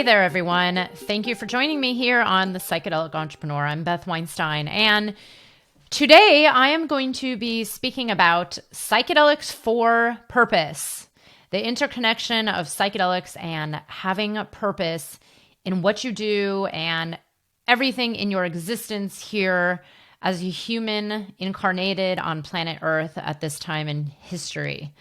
Hey there, everyone. Thank you for joining me here on The Psychedelic Entrepreneur. I'm Beth Weinstein, and today I am going to be speaking about psychedelics for purpose, the interconnection of psychedelics and having a purpose in what you do and everything in your existence here as a human incarnated on planet Earth at this time in history.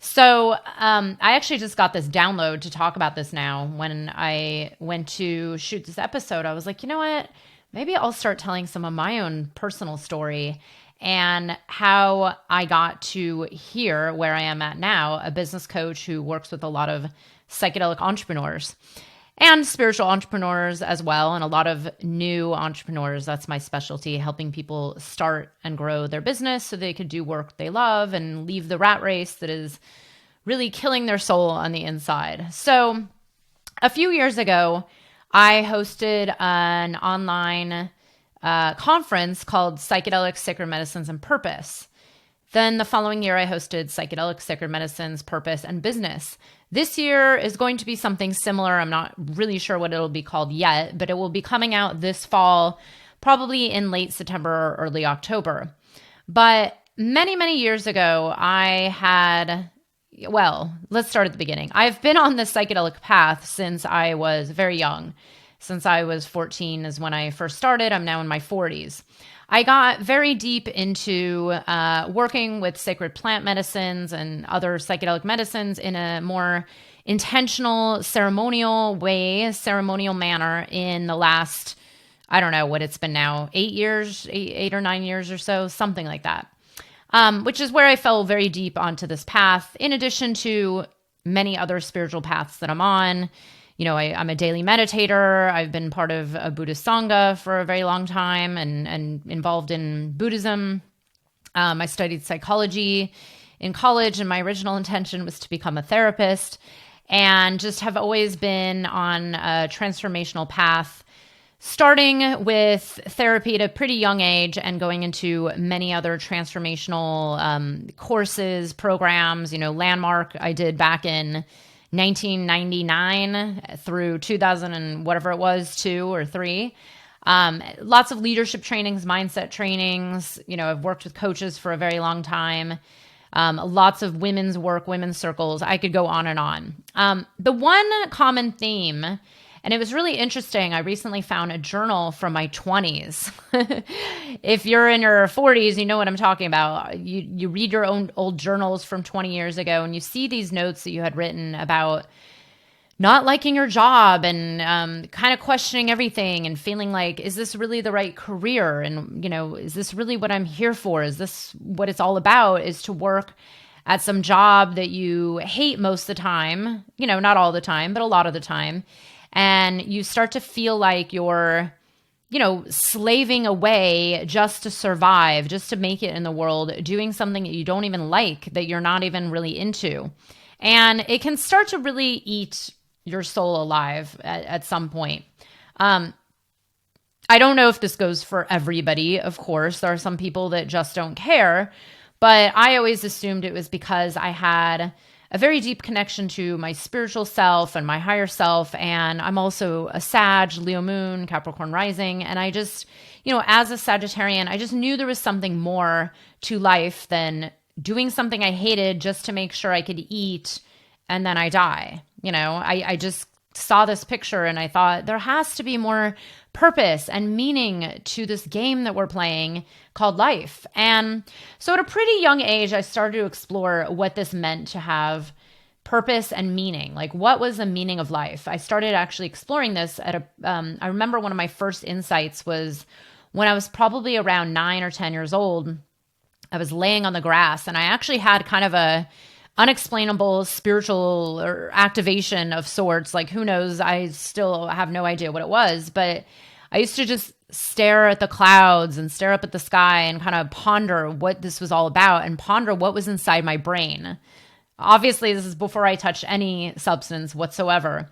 So I actually just got this download to talk about this now. When I went to shoot this episode, I was like, you know what? Maybe I'll start telling some of my own personal story and how I got to here where I am at now, a business coach who works with a lot of psychedelic entrepreneurs and spiritual entrepreneurs as well, and a lot of new entrepreneurs. That's my specialty, helping people start and grow their business so they could do work they love and leave the rat race that is really killing their soul on the inside. So a few years ago, I hosted an online conference called Psychedelics, Sacred Medicines, and Purpose. Then the following year, I hosted Psychedelics, Sacred Medicines, Purpose, and Business. This year is going to be something similar. I'm not really sure what it'll be called yet, but it will be coming out this fall, probably in late September or early October. But many, many years ago, let's start at the beginning. I've been on the psychedelic path since I was very young. Since I was 14 is when I first started. I'm now in my 40s. I got very deep into working with sacred plant medicines and other psychedelic medicines in a more intentional, ceremonial manner in the last, I don't know what it's been now, 8 or 9 years or so, something like that, which is where I fell very deep onto this path, in addition to many other spiritual paths that I'm on. You know, I'm a daily meditator. I've been part of a Buddhist Sangha for a very long time and involved in Buddhism. I studied psychology in college, and my original intention was to become a therapist, and just have always been on a transformational path, starting with therapy at a pretty young age and going into many other transformational courses, programs. You know, Landmark I did back in 1999 through 2000 and whatever it was, 2 or 3. Lots of leadership trainings, mindset trainings. You know, I've worked with coaches for a very long time. Lots of women's work, women's circles. I could go on and on. The one common theme, and it was really interesting, I recently found a journal from my 20s. If you're in your 40s, you know what I'm talking about. You read your own old journals from 20 years ago, and you see these notes that you had written about not liking your job and kind of questioning everything and feeling like, is this really the right career? And, you know, is this really what I'm here for? Is this what it's all about, is to work at some job that you hate most of the time? You know, not all the time, but a lot of the time. And you start to feel like you're, you know, slaving away just to survive, just to make it in the world, doing something that you don't even like, that you're not even really into. And it can start to really eat your soul alive at some point. I don't know if this goes for everybody, of course. There are some people that just don't care. But I always assumed it was because I had a very deep connection to my spiritual self and my higher self. And I'm also a Sag, Leo moon, Capricorn rising. And I just, you know, as a Sagittarian, I just knew there was something more to life than doing something I hated just to make sure I could eat and then I die. You know, I just saw this picture and I thought there has to be more purpose and meaning to this game that we're playing called life. And so at a pretty young age, I started to explore what this meant to have purpose and meaning. Like, what was the meaning of life? I started actually exploring this I remember one of my first insights was when I was probably around 9 or 10 years old. I was laying on the grass and I actually had kind of a unexplainable spiritual or activation of sorts. Like, who knows? I still have no idea what it was, but I used to just stare at the clouds and stare up at the sky and kind of ponder what this was all about and ponder what was inside my brain. Obviously, this is before I touched any substance whatsoever.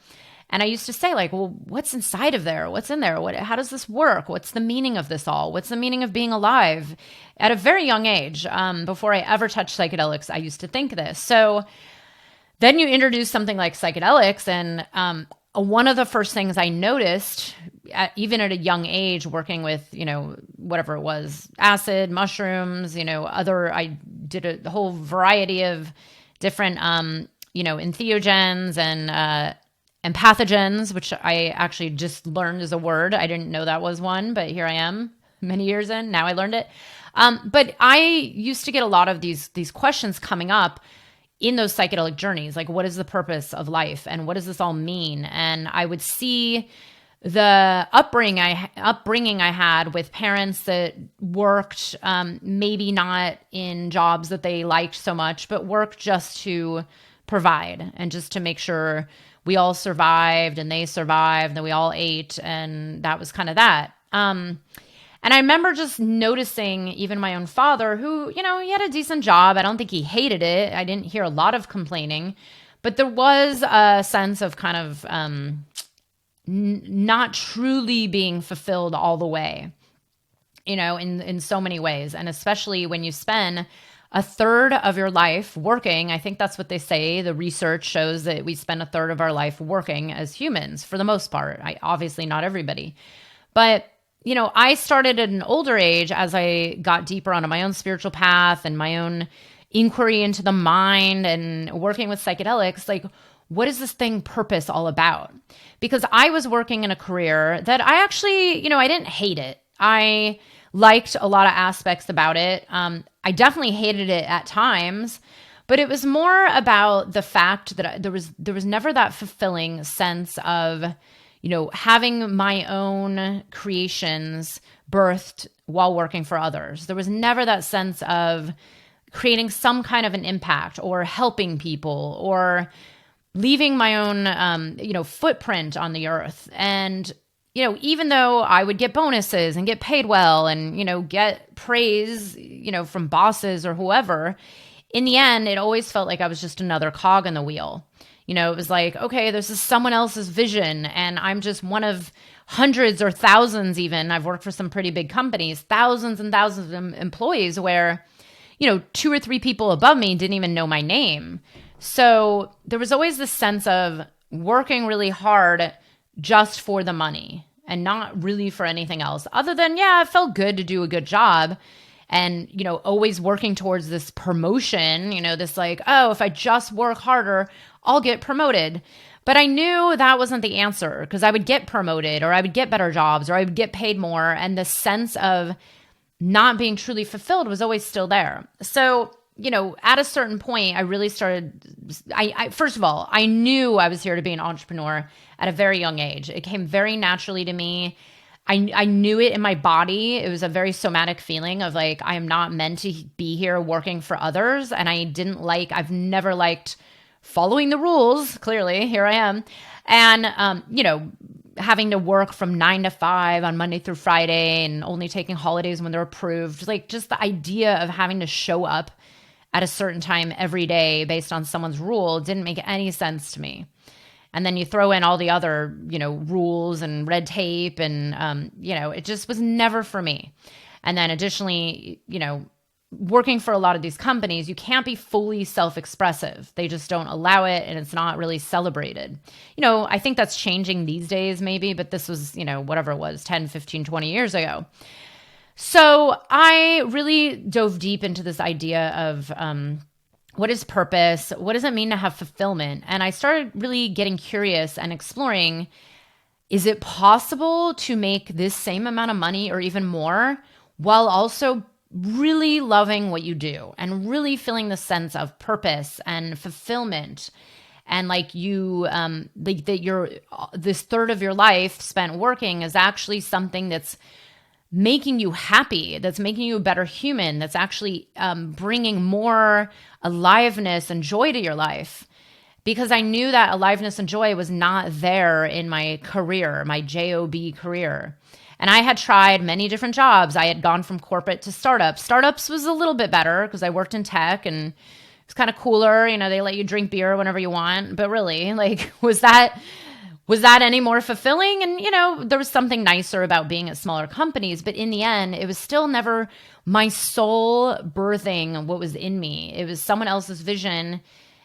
And I used to say, like, well, what's inside of there? What's in there? How does this work? What's the meaning of this all? What's the meaning of being alive? At a very young age, before I ever touched psychedelics, I used to think this. So then you introduce something like psychedelics, and one of the first things I noticed, even at a young age, working with, whatever it was, acid, mushrooms, I did a whole variety of different, entheogens and pathogens, which I actually just learned as a word. I didn't know that was one, but here I am many years in. Now I learned it. But I used to get a lot of these questions coming up in those psychedelic journeys, like what is the purpose of life and what does this all mean? And I would see the upbringing I had with parents that worked, maybe not in jobs that they liked so much, but worked just to provide and just to make sure we all survived and they survived and we all ate. And that was kind of that. And I remember just noticing even my own father who, he had a decent job. I don't think he hated it. I didn't hear a lot of complaining, but there was a sense of kind of not truly being fulfilled all the way, in so many ways. And especially when you spend a third of your life working, I think that's what they say. The research shows that we spend a third of our life working as humans for the most part. Obviously not everybody, but I started at an older age as I got deeper onto my own spiritual path and my own inquiry into the mind and working with psychedelics. Like, what is this thing purpose all about? Because I was working in a career that I actually, I didn't hate it. I liked a lot of aspects about it. I definitely hated it at times, but it was more about the fact that there was never that fulfilling sense of having my own creations birthed while working for others. There was never that sense of creating some kind of an impact or helping people or leaving my own, footprint on the earth. And, even though I would get bonuses and get paid well and, get praise, from bosses or whoever, in the end, it always felt like I was just another cog in the wheel. It was like, okay, this is someone else's vision and I'm just one of hundreds or thousands even. I've worked for some pretty big companies, thousands and thousands of employees where, 2 or 3 people above me didn't even know my name. So there was always this sense of working really hard just for the money and not really for anything else other than, it felt good to do a good job. And, always working towards this promotion, this like, oh, if I just work harder, I'll get promoted. But I knew that wasn't the answer because I would get promoted or I would get better jobs or I would get paid more. And the sense of not being truly fulfilled was always still there. So, at a certain point, I really started, first of all, I knew I was here to be an entrepreneur at a very young age. It came very naturally to me. I knew it in my body. It was a very somatic feeling of like, I am not meant to be here working for others. And I've never liked following the rules. Clearly, here I am. And, having to work from 9 to 5 on Monday through Friday and only taking holidays when they're approved. Like just the idea of having to show up at a certain time every day based on someone's rule didn't make any sense to me. And then you throw in all the other, rules and red tape and, it just was never for me. And then additionally, working for a lot of these companies, you can't be fully self-expressive. They just don't allow it and it's not really celebrated. I think that's changing these days maybe, but this was, whatever it was, 10, 15, 20 years ago. So I really dove deep into this idea of, what is purpose? What does it mean to have fulfillment? And I started really getting curious and exploring, is it possible to make this same amount of money or even more while also really loving what you do and really feeling the sense of purpose and fulfillment? And like this third of your life spent working is actually something that's making you happy, that's making you a better human, that's actually bringing more aliveness and joy to your life. Because I knew that aliveness and joy was not there in my career, my job career. And I had tried many different jobs. I had gone from corporate to startups. Startups was a little bit better because I worked in tech and it's kind of cooler. They let you drink beer whenever you want. But really, like, was that any more fulfilling? And, there was something nicer about being at smaller companies. But in the end, it was still never my soul birthing what was in me. It was someone else's vision.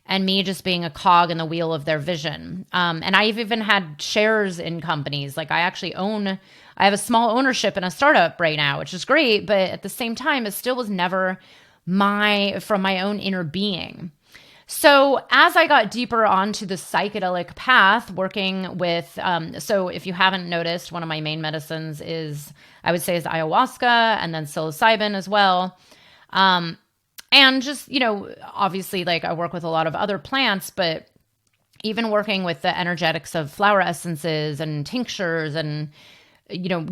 and me just being a cog in the wheel of their vision. And I've even had shares in companies. Like I have a small ownership in a startup right now, which is great. But at the same time, it still was never from my own inner being. So as I got deeper onto the psychedelic path, working with, so if you haven't noticed, one of my main medicines I would say is ayahuasca, and then psilocybin as well. And just, obviously like I work with a lot of other plants, but even working with the energetics of flower essences and tinctures and,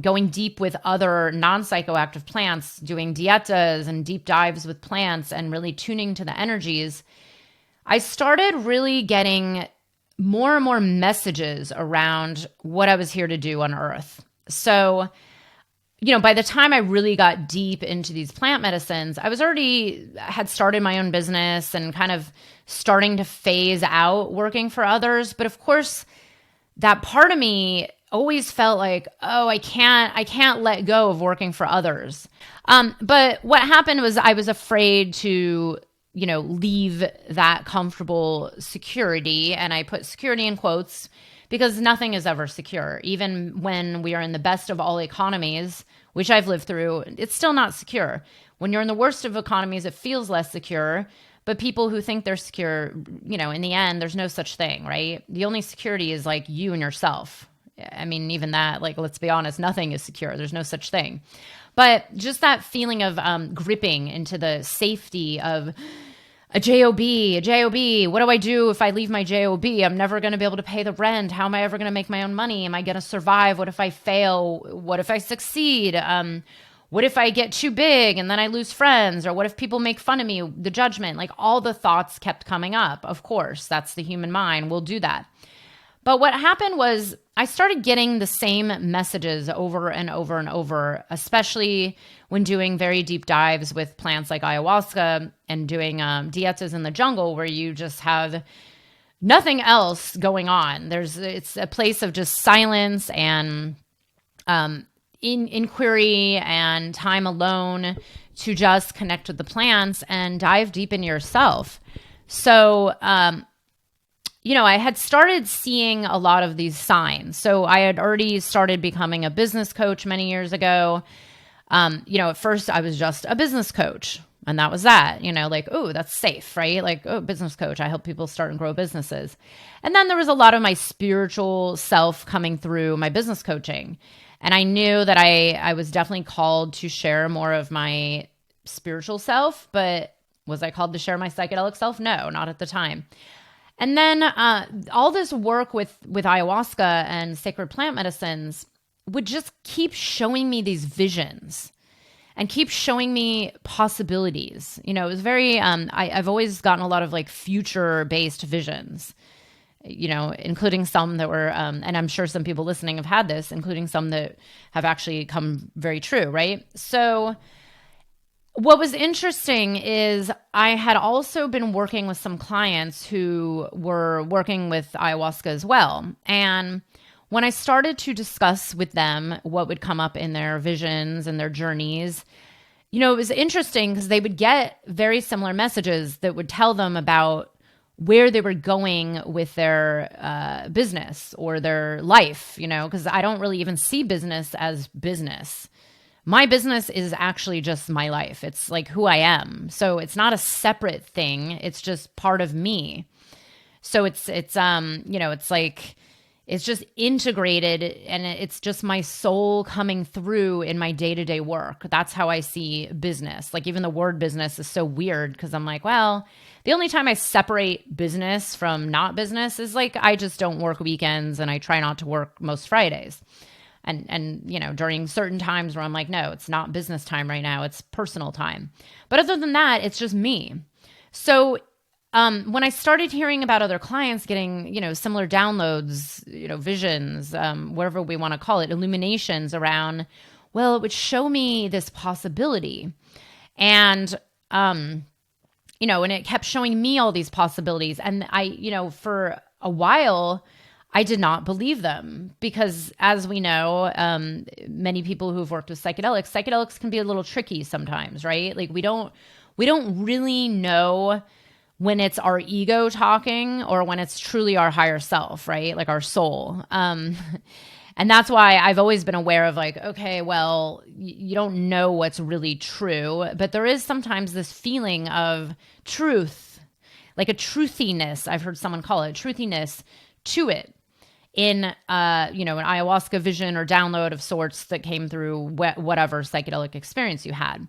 going deep with other non-psychoactive plants, doing dietas and deep dives with plants and really tuning to the energies, I started really getting more and more messages around what I was here to do on Earth. So, by the time I really got deep into these plant medicines, I had started my own business and kind of starting to phase out working for others. But of course, that part of me always felt like, oh, I can't let go of working for others. But what happened was I was afraid to leave that comfortable security. And I put security in quotes because nothing is ever secure. Even when we are in the best of all economies, which I've lived through, it's still not secure. When you're in the worst of economies, it feels less secure. But people who think they're secure, in the end, there's no such thing, right? The only security is like you and yourself. I mean, even that, like, let's be honest, nothing is secure. There's no such thing. But just that feeling of gripping into the safety of a job. What do I do if I leave my job? I'm never going to be able to pay the rent. How am I ever going to make my own money? Am I going to survive? What if I fail? What if I succeed? What if I get too big and then I lose friends? Or what if people make fun of me? The judgment, like all the thoughts kept coming up. Of course, that's the human mind. We'll do that. But what happened was I started getting the same messages over and over and over, especially when doing very deep dives with plants like ayahuasca and doing dietas in the jungle where you just have nothing else going on. It's a place of just silence and inquiry and time alone to just connect with the plants and dive deep into yourself. So, I had started seeing a lot of these signs. So I had already started becoming a business coach many years ago. At first I was just a business coach and that was that, like, oh, that's safe, right? Like, oh, business coach, I help people start and grow businesses. And then there was a lot of my spiritual self coming through my business coaching. And I knew that I was definitely called to share more of my spiritual self, but was I called to share my psychedelic self? No, not at the time. And then all this work with ayahuasca and sacred plant medicines would just keep showing me these visions and keep showing me possibilities. It was very, I've always gotten a lot of like future-based visions, including some that were, and I'm sure some people listening have had this, including some that have actually come very true, right? So what was interesting is I had also been working with some clients who were working with ayahuasca as well. And when I started to discuss with them what would come up in their visions and their journeys, it was interesting because they would get very similar messages that would tell them about where they were going with their business or their life, because I don't really even see business as business. My business is actually just my life. It's like who I am. So it's not a separate thing. It's just part of me. So it's like, it's just integrated and it's just my soul coming through in my day-to-day work. That's how I see business. Like even the word business is so weird because I'm like, well, the only time I separate business from not business is like, I just don't work weekends and I try not to work most Fridays. And during certain times where I'm like, no, it's not business time right now. It's personal time. But other than that, it's just me. So when I started hearing about other clients getting, similar downloads, visions, whatever we want to call it, illuminations around, well, it would show me this possibility. And, and it kept showing me all these possibilities. And I, for a while, I did not believe them because, as we know, many people who've worked with psychedelics can be a little tricky sometimes, right? Like we don't really know when it's our ego talking or when it's truly our higher self, right? Like our soul. And that's why I've always been aware of like, okay, well, you don't know what's really true, but there is sometimes this feeling of truth, like a truthiness. I've heard someone call it truthiness to it in, an ayahuasca vision or download of sorts that came through whatever psychedelic experience you had.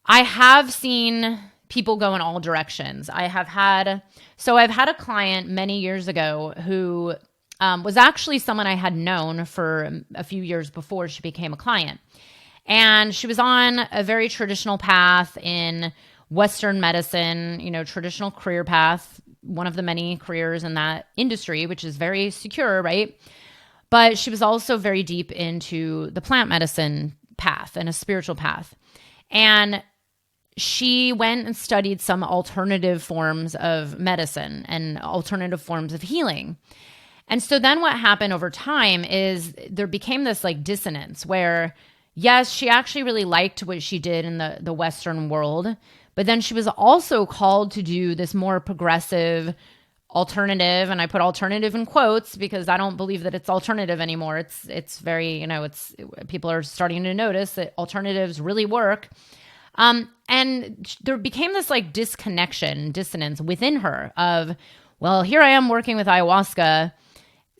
I have seen people go in all directions. I've had a client many years ago who was actually someone I had known for a few years before she became a client. And she was on a very traditional path in Western medicine, traditional career path, one of the many careers in that industry, which is very secure, right? But she was also very deep into the plant medicine path and a spiritual path. And she went and studied some alternative forms of medicine and alternative forms of healing. And so then what happened over time is there became this like dissonance where, yes, she actually really liked what she did in the Western world, but then she was also called to do this more progressive alternative, and I put alternative in quotes because I don't believe that it's alternative anymore. It's very, people are starting to notice that alternatives really work. And there became this like dissonance within her of, well, here I am working with ayahuasca,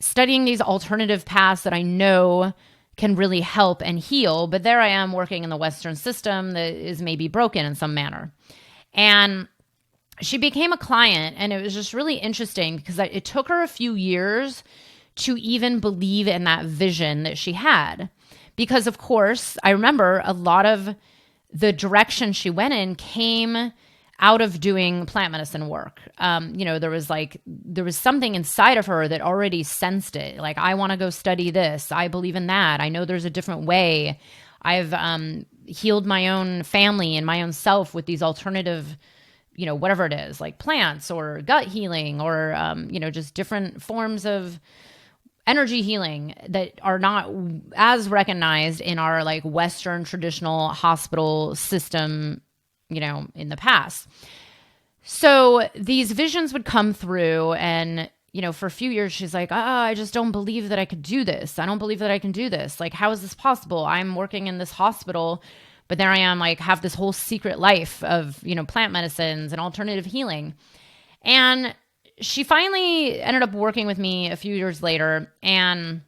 studying these alternative paths that I know can really help and heal, but there I am working in the Western system that is maybe broken in some manner. And she became a client, and it was just really interesting because it took her a few years to even believe in that vision that she had. Because of course, I remember a lot of the direction she went in came out of doing plant medicine work. There was something inside of her that already sensed it. Like, I want to go study this. I believe in that. I know there's a different way. I've healed my own family and my own self with these alternative, whatever it is, like plants or gut healing or, just different forms of energy healing that are not as recognized in our like Western traditional hospital system, in the past. So these visions would come through and, for a few years, she's like, I just don't believe that I could do this. I don't believe that I can do this. Like, how is this possible? I'm working in this hospital, but there I am, like, have this whole secret life of, plant medicines and alternative healing. And she finally ended up working with me a few years later, and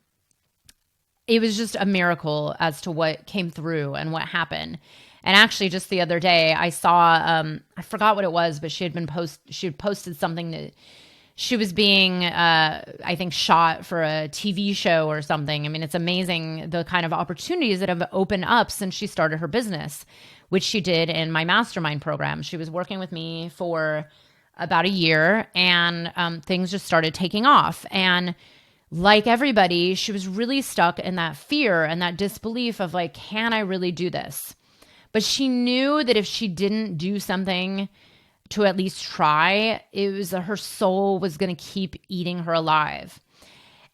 it was just a miracle as to what came through and what happened. And actually, just the other day, I saw, I forgot what it was, but she had posted something that she was being, I think, shot for a TV show or something. I mean, it's amazing the kind of opportunities that have opened up since she started her business, which she did in my mastermind program. She was working with me for about a year, and things just started taking off. And like everybody, she was really stuck in that fear and that disbelief of like, can I really do this? But she knew that if she didn't do something to at least try, her soul was going to keep eating her alive.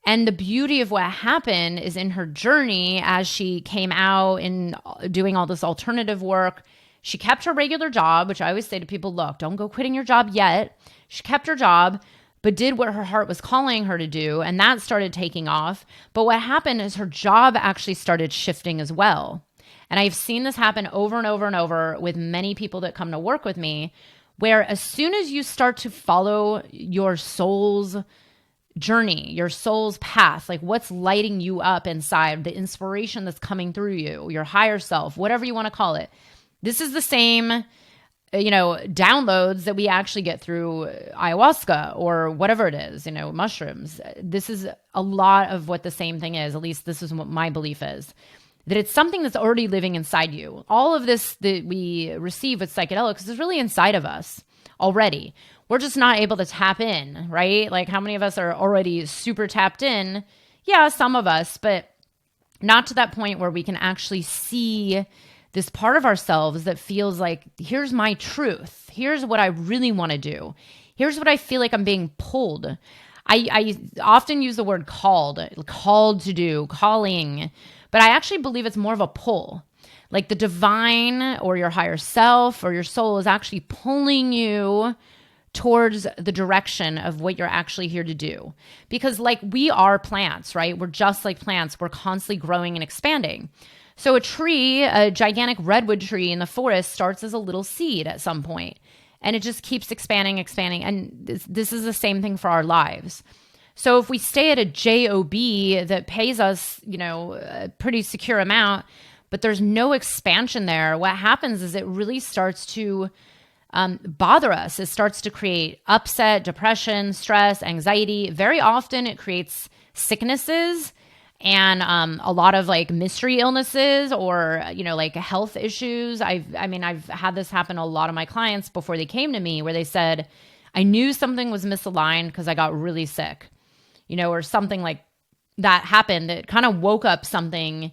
And the beauty of what happened is in her journey, as she came out and doing all this alternative work, she kept her regular job, which I always say to people, look, don't go quitting your job yet. She kept her job, but did what her heart was calling her to do, and that started taking off. But what happened is her job actually started shifting as well. And I've seen this happen over and over and over with many people that come to work with me, where as soon as you start to follow your soul's journey, your soul's path, like what's lighting you up inside, the inspiration that's coming through you, your higher self, whatever you want to call it. This is the same, downloads that we actually get through ayahuasca or whatever it is, mushrooms. This is a lot of what the same thing is. At least this is what my belief is. That it's something that's already living inside you. All of this that we receive with psychedelics is really inside of us already. We're just not able to tap in, right? Like, how many of us are already super tapped in? Yeah, some of us, but not to that point where we can actually see this part of ourselves that feels like, here's my truth. Here's what I really want to do. Here's what I feel like I'm being pulled. I often use the word called to do, calling, but I actually believe it's more of a pull. Like the divine or your higher self or your soul is actually pulling you towards the direction of what you're actually here to do. Because like we are plants, right? We're just like plants. We're constantly growing and expanding. So a tree, a gigantic redwood tree in the forest starts as a little seed at some point, and it just keeps expanding. And this is the same thing for our lives. So if we stay at a job that pays us, a pretty secure amount, but there's no expansion there, what happens is it really starts to bother us. It starts to create upset, depression, stress, anxiety. Very often it creates sicknesses and a lot of like mystery illnesses or, like health issues. I've had this happen to a lot of my clients before they came to me where they said, I knew something was misaligned because I got really sick, or something like that happened that kind of woke up something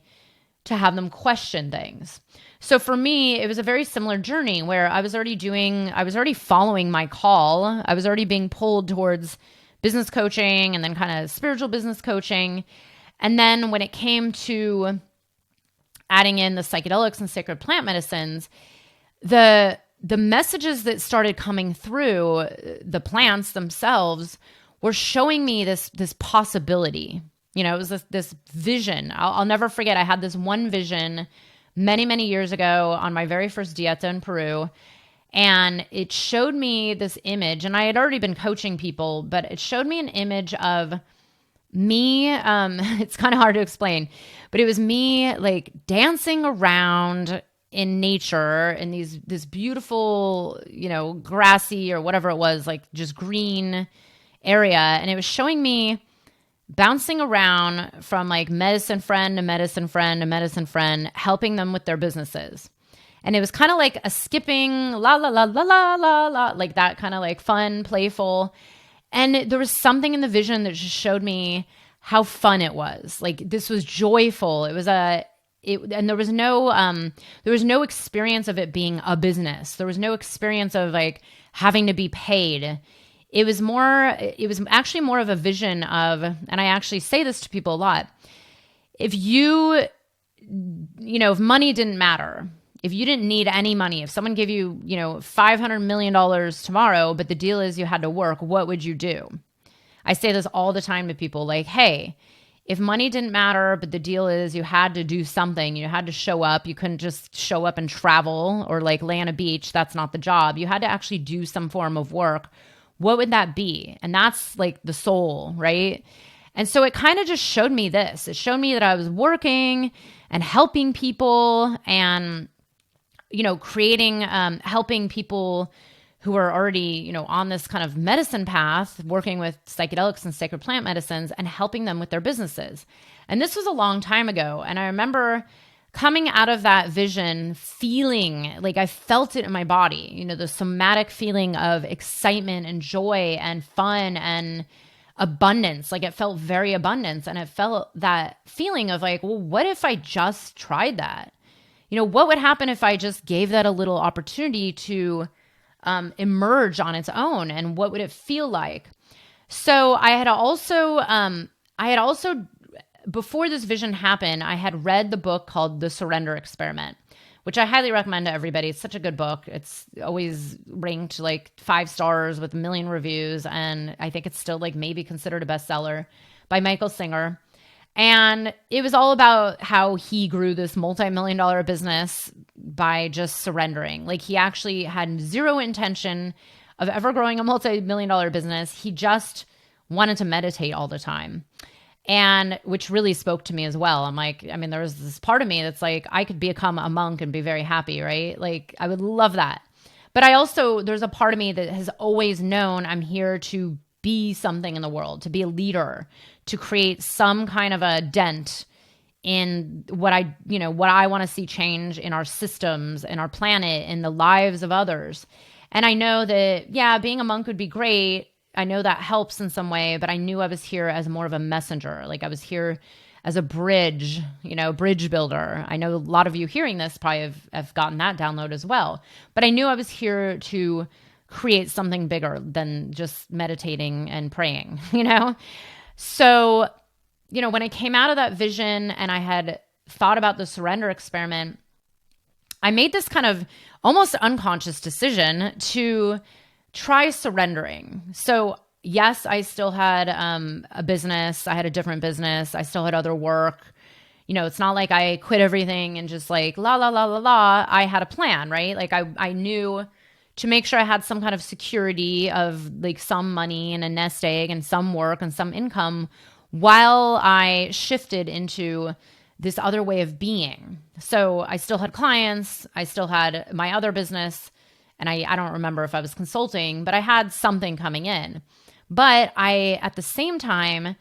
to have them question things. So for me, it was a very similar journey where I was already following my call. I was already being pulled towards business coaching and then kind of spiritual business coaching. And then when it came to adding in the psychedelics and sacred plant medicines, the messages that started coming through the plants themselves were showing me this possibility. It was this vision. I'll never forget. I had this one vision many, many years ago on my very first dieta in Peru. And it showed me this image. And I had already been coaching people, but it showed me an image of me. It's kind of hard to explain, but it was me like dancing around in nature in this beautiful, grassy or whatever it was, like just green area. And it was showing me bouncing around from like medicine friend to medicine friend to medicine friend, helping them with their businesses. And it was kind of like a skipping la la la la la la la, like that kind of like fun, playful. And there was something in the vision that just showed me how fun it was. Like this was joyful. And there was no experience of it being a business. There was no experience of like having to be paid. It was actually more of a vision of, and I actually say this to people a lot. If if money didn't matter, if you didn't need any money, if someone gave you, $500 million tomorrow, but the deal is you had to work, what would you do? I say this all the time to people like, hey, if money didn't matter, but the deal is you had to do something, you had to show up, you couldn't just show up and travel or like lay on a beach. That's not the job. You had to actually do some form of work. What would that be? And that's like the soul, right? And so it kind of just showed me this. It showed me that I was working and helping people and, creating, helping people who are already, on this kind of medicine path, working with psychedelics and sacred plant medicines and helping them with their businesses. And this was a long time ago. And I remember coming out of that vision, feeling like I felt it in my body, the somatic feeling of excitement and joy and fun and abundance. Like it felt very abundant. And it felt that feeling of like, well, what if I just tried that? What would happen if I just gave that a little opportunity to emerge on its own? And what would it feel like? So I had also before this vision happened, I had read the book called The Surrender Experiment, which I highly recommend to everybody. It's such a good book. It's always ranked like 5 stars with 1 million reviews. And I think it's still like maybe considered a bestseller by Michael Singer. And it was all about how he grew this multi-million-dollar business by just surrendering. Like he actually had zero intention of ever growing a multi-million-dollar business. He just wanted to meditate all the time. And which really spoke to me as well. I'm like, there was this part of me that's like, I could become a monk and be very happy, right? Like I would love that. But there's a part of me that has always known I'm here to be something in the world, to be a leader, to create some kind of a dent in what I want to see change in our systems, in our planet, in the lives of others. And I know that, yeah, being a monk would be great. I know that helps in some way, but I knew I was here as more of a messenger. Like I was here as a bridge, bridge builder. I know a lot of you hearing this probably have gotten that download as well. But I knew I was here to create something bigger than just meditating and praying, So, when I came out of that vision and I had thought about the surrender experiment, I made this kind of almost unconscious decision to try surrendering. So yes, I still had a business. I had a different business. I still had other work. It's not like I quit everything and just like la, la, la, la, la. I had a plan, right? Like I knew to make sure I had some kind of security of like some money and a nest egg and some work and some income while I shifted into this other way of being. So I still had clients. I still had my other business. And I don't remember if I was consulting, but I had something coming in. But I, at the same time,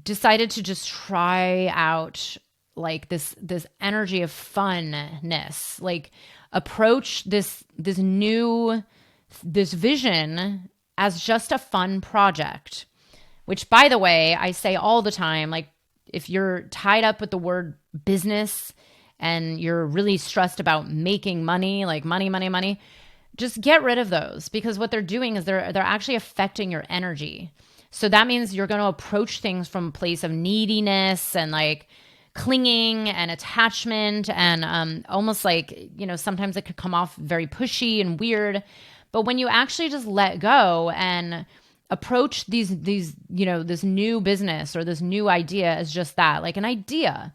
decided to just try out like this energy of funness, like approach this vision as just a fun project, which, by the way, I say all the time, like if you're tied up with the word business and you're really stressed about making money, like money, just get rid of those, because what they're doing is they're actually affecting your energy. So that means you're going to approach things from a place of neediness and like clinging and attachment and almost like, sometimes it could come off very pushy and weird. But when you actually just let go and approach these this new business or this new idea as just that, like an idea,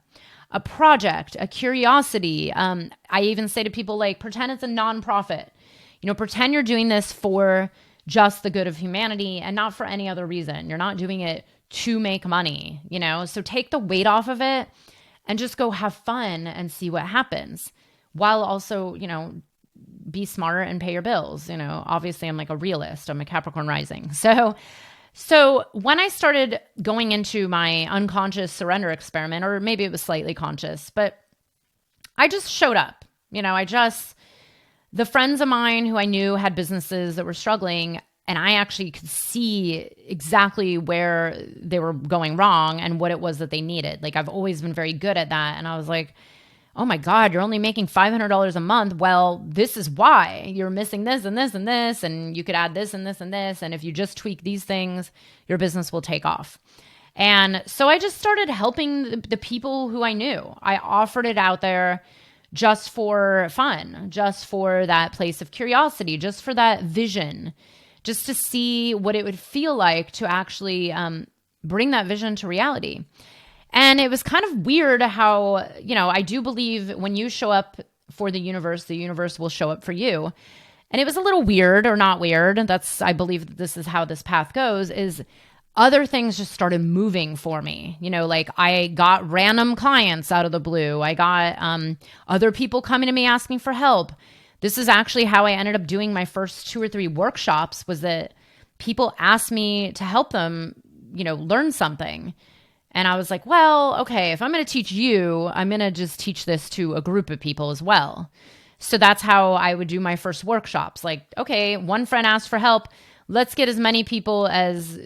a project, a curiosity. I even say to people, like, pretend it's a nonprofit. Pretend you're doing this for just the good of humanity and not for any other reason. You're not doing it to make money, So take the weight off of it and just go have fun and see what happens, while also, be smarter and pay your bills. Obviously I'm like a realist. I'm a Capricorn rising. So when I started going into my unconscious surrender experiment, or maybe it was slightly conscious, but I just showed up, the friends of mine who I knew had businesses that were struggling, and I actually could see exactly where they were going wrong and what it was that they needed. Like, I've always been very good at that. And I was like, oh my God, you're only making $500 a month. Well, this is why you're missing this and this and this, and you could add this and this and this. And if you just tweak these things, your business will take off. And so I just started helping the people who I knew. I offered it out there just for fun, just for that place of curiosity, just for that vision, just to see what it would feel like to actually bring that vision to reality. And it was kind of weird how, I do believe when you show up for the universe will show up for you. And it was a little weird, or not weird. I believe that this is how this path goes, is other things just started moving for me. Like I got random clients out of the blue. I got other people coming to me asking for help. This is actually how I ended up doing my first 2 or 3 workshops, was that people asked me to help them, learn something. And I was like, well, okay, if I'm going to teach you, I'm going to just teach this to a group of people as well. So that's how I would do my first workshops. Like, okay, one friend asked for help. Let's get as many people as,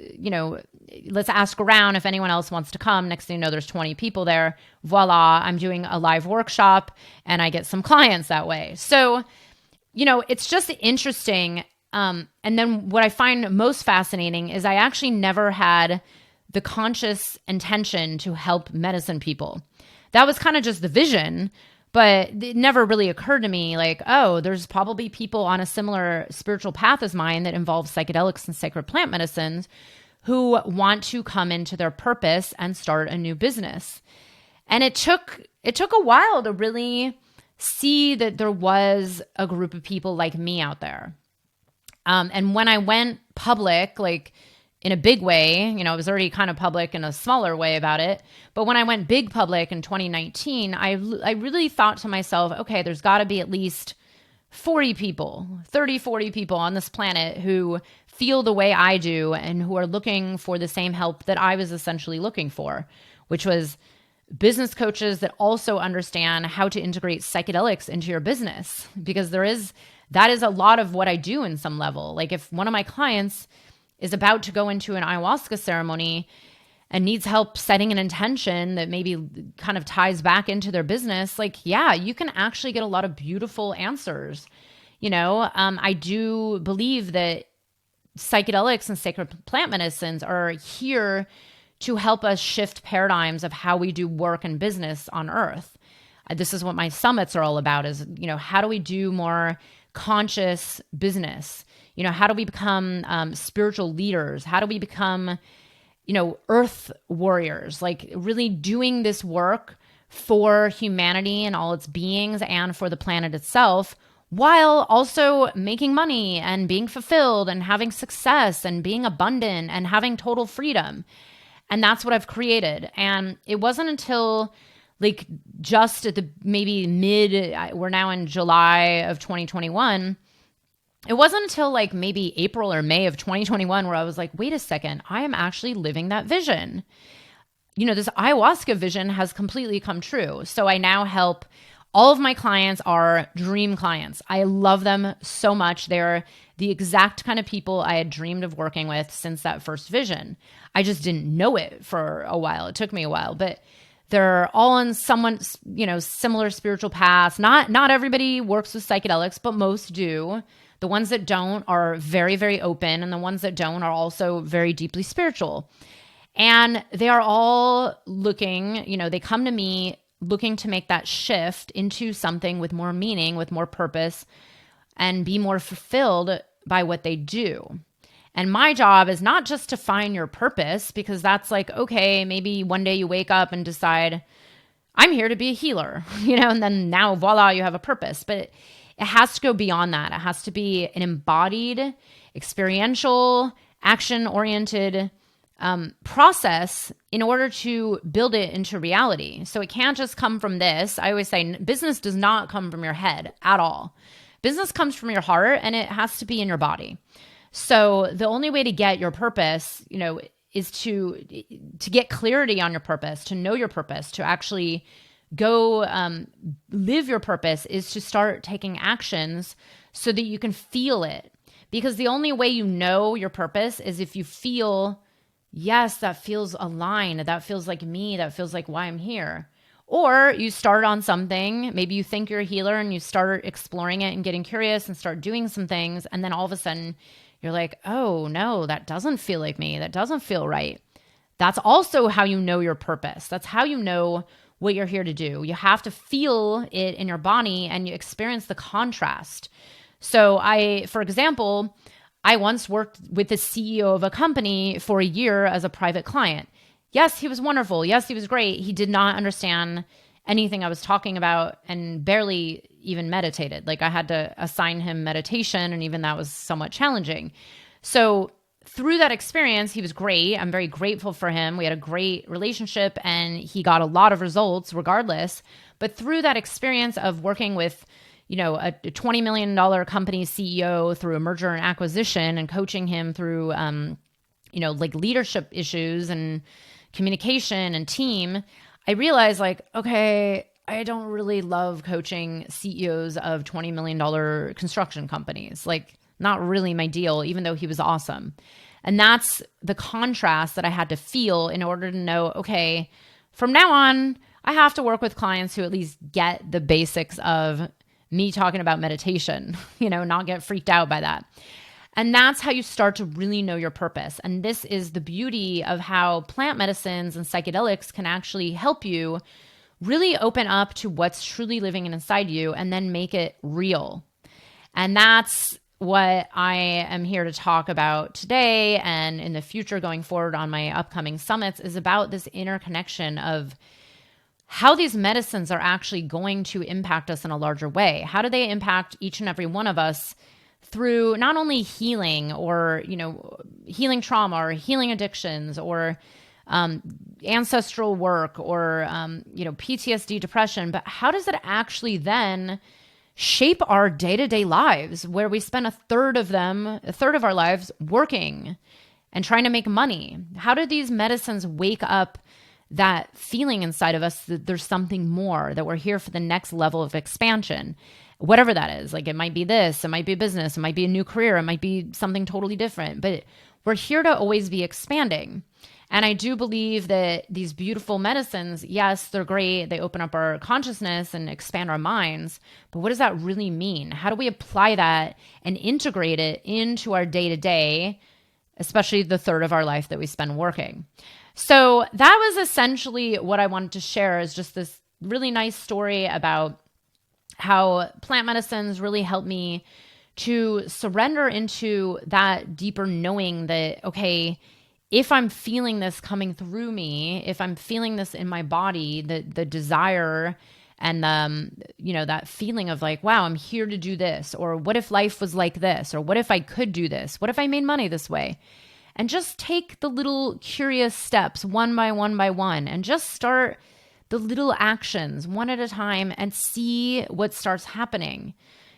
let's ask around if anyone else wants to come. Next thing you know, there's 20 people there. Voila, I'm doing a live workshop and I get some clients that way. So, it's just interesting. And then what I find most fascinating is I actually never had the conscious intention to help medicine people. That was kind of just the vision, but it never really occurred to me like, oh, there's probably people on a similar spiritual path as mine that involves psychedelics and sacred plant medicines who want to come into their purpose and start a new business. And it took a while to really see that there was a group of people like me out there. And when I went public, like in a big way, it was already kind of public in a smaller way about it. But when I went big public in 2019, I really thought to myself, okay, there's got to be at least 40 people, 30, 40 people on this planet who feel the way I do and who are looking for the same help that I was essentially looking for, which was business coaches that also understand how to integrate psychedelics into your business, because that is a lot of what I do in some level. Like if one of my clients is about to go into an ayahuasca ceremony and needs help setting an intention that maybe kind of ties back into their business, like, yeah, you can actually get a lot of beautiful answers. I do believe that psychedelics and sacred plant medicines are here to help us shift paradigms of how we do work and business on Earth. This is what my summits are all about, is, how do we do more conscious business? How do we become spiritual leaders? How do we become, earth warriors? Like really doing this work for humanity and all its beings and for the planet itself, while also making money and being fulfilled and having success and being abundant and having total freedom. And that's what I've created. And it wasn't until like just at the maybe we're now in July of 2021. It wasn't until like maybe April or May of 2021 where I was like, wait a second, I am actually living that vision. This ayahuasca vision has completely come true. So I now help. All of my clients are dream clients. I love them so much. They're the exact kind of people I had dreamed of working with since that first vision. I just didn't know it for a while. It took me a while, but they're all on similar spiritual paths. Not everybody works with psychedelics, but most do. The ones that don't are very, very open, and the ones that don't are also very deeply spiritual. And they are all looking, they come to me looking to make that shift into something with more meaning, with more purpose, and be more fulfilled by what they do. And my job is not just to find your purpose, because that's like, okay, maybe one day you wake up and decide, I'm here to be a healer, and then now voila, you have a purpose. But it has to go beyond that. It has to be an embodied, experiential, action-oriented process in order to build it into reality. So it can't just come from this. I always say business does not come from your head at all. Business comes from your heart, and it has to be in your body. So the only way to get your purpose, is to get clarity on your purpose, to know your purpose, to actually go live your purpose, is to start taking actions so that you can feel it. Because the only way you know your purpose is if you feel, yes, that feels aligned. That feels like me. That feels like why I'm here. Or you start on something, maybe you think you're a healer and you start exploring it and getting curious and start doing some things. And then all of a sudden you're like, oh no, that doesn't feel like me. That doesn't feel right. That's also how you know your purpose. That's how you know what you're here to do. You have to feel it in your body and you experience the contrast. So for example, I once worked with the CEO of a company for a year as a private client. Yes, he was wonderful. Yes, he was great. He did not understand anything I was talking about and barely even meditated. Like I had to assign him meditation, and even that was somewhat challenging. So through that experience, he was great. I'm very grateful for him. We had a great relationship and he got a lot of results regardless. But through that experience of working with a $20 million company CEO through a merger and acquisition and coaching him through, like leadership issues and communication and team, I realized like, okay, I don't really love coaching CEOs of $20 million construction companies. Like not really my deal, even though he was awesome. And that's the contrast that I had to feel in order to know, okay, from now on, I have to work with clients who at least get the basics of me talking about meditation, not get freaked out by that. And that's how you start to really know your purpose. And this is the beauty of how plant medicines and psychedelics can actually help you really open up to what's truly living inside you and then make it real. And that's what I am here to talk about today and in the future going forward on my upcoming summits is about this interconnection of how these medicines are actually going to impact us in a larger way. How do they impact each and every one of us through not only healing or, healing trauma or healing addictions or ancestral work or, PTSD, depression, but how does it actually then shape our day-to-day lives where we spend a third of our lives working and trying to make money? How do these medicines wake up that feeling inside of us that there's something more, that we're here for the next level of expansion, whatever that is? Like it might be this, it might be a business, it might be a new career, it might be something totally different, but we're here to always be expanding. And I do believe that these beautiful medicines, yes, they're great. They open up our consciousness and expand our minds. But what does that really mean? How do we apply that and integrate it into our day-to-day, especially the third of our life that we spend working? So that was essentially what I wanted to share, is just this really nice story about how plant medicines really helped me to surrender into that deeper knowing that, okay, if I'm feeling this coming through me, if I'm feeling this in my body, the desire and that feeling of like, wow, I'm here to do this, or what if life was like this, or what if I could do this? What if I made money this way? And just take the little curious steps one by one, and just start the little actions one at a time and see what starts happening.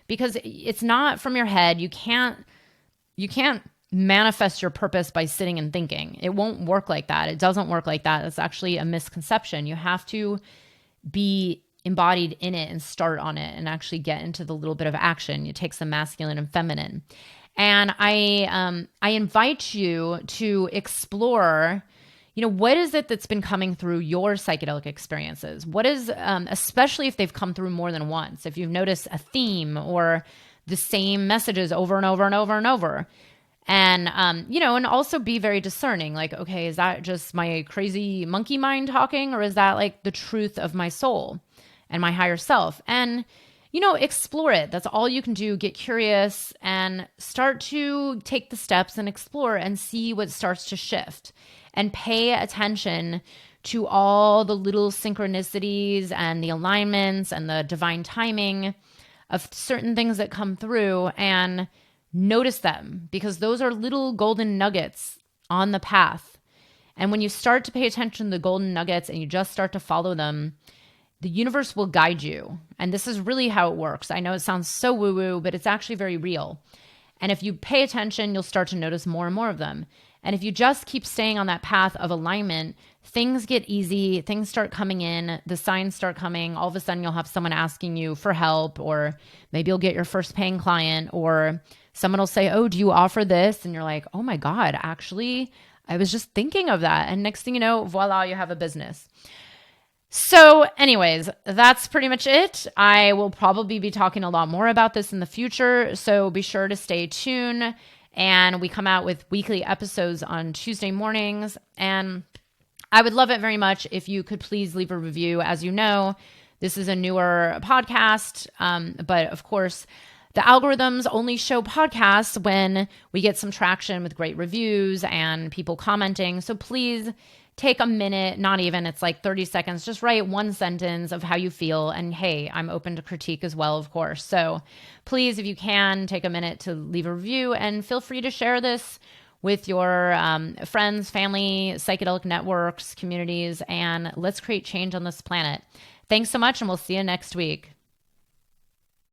Because it's not from your head. You can't manifest your purpose by sitting and thinking. It won't work like that. It doesn't work like that. It's actually a misconception. You have to be embodied in it and start on it and actually get into the little bit of action. It takes the masculine and feminine. And I invite you to explore, what is it that's been coming through your psychedelic experiences? What is, especially if they've come through more than once, if you've noticed a theme or the same messages over and over and over and over. And, and also be very discerning. Like, okay, is that just my crazy monkey mind talking, or is that like the truth of my soul and my higher self? And, explore it. That's all you can do. Get curious and start to take the steps and explore and see what starts to shift, and pay attention to all the little synchronicities and the alignments and the divine timing of certain things that come through, and notice them, because those are little golden nuggets on the path. And when you start to pay attention to the golden nuggets and you just start to follow them, the universe will guide you. And this is really how it works. I know it sounds so woo-woo, but it's actually very real. And if you pay attention, you'll start to notice more and more of them. And if you just keep staying on that path of alignment, things get easy, things start coming in, the signs start coming. All of a sudden, you'll have someone asking you for help, or maybe you'll get your first paying client, or someone will say, oh, do you offer this? And you're like, oh my God, actually, I was just thinking of that. And next thing you know, voila, you have a business. So anyways, that's pretty much it. I will probably be talking a lot more about this in the future, so be sure to stay tuned. And we come out with weekly episodes on Tuesday mornings. And I would love it very much if you could please leave a review. As you know, this is a newer podcast, but of course, the algorithms only show podcasts when we get some traction with great reviews and people commenting. So please take a minute, not even, it's like 30 seconds, just write one sentence of how you feel. And hey, I'm open to critique as well, of course. So please, if you can, take a minute to leave a review, and feel free to share this with your friends, family, psychedelic networks, communities, and let's create change on this planet. Thanks so much, and we'll see you next week.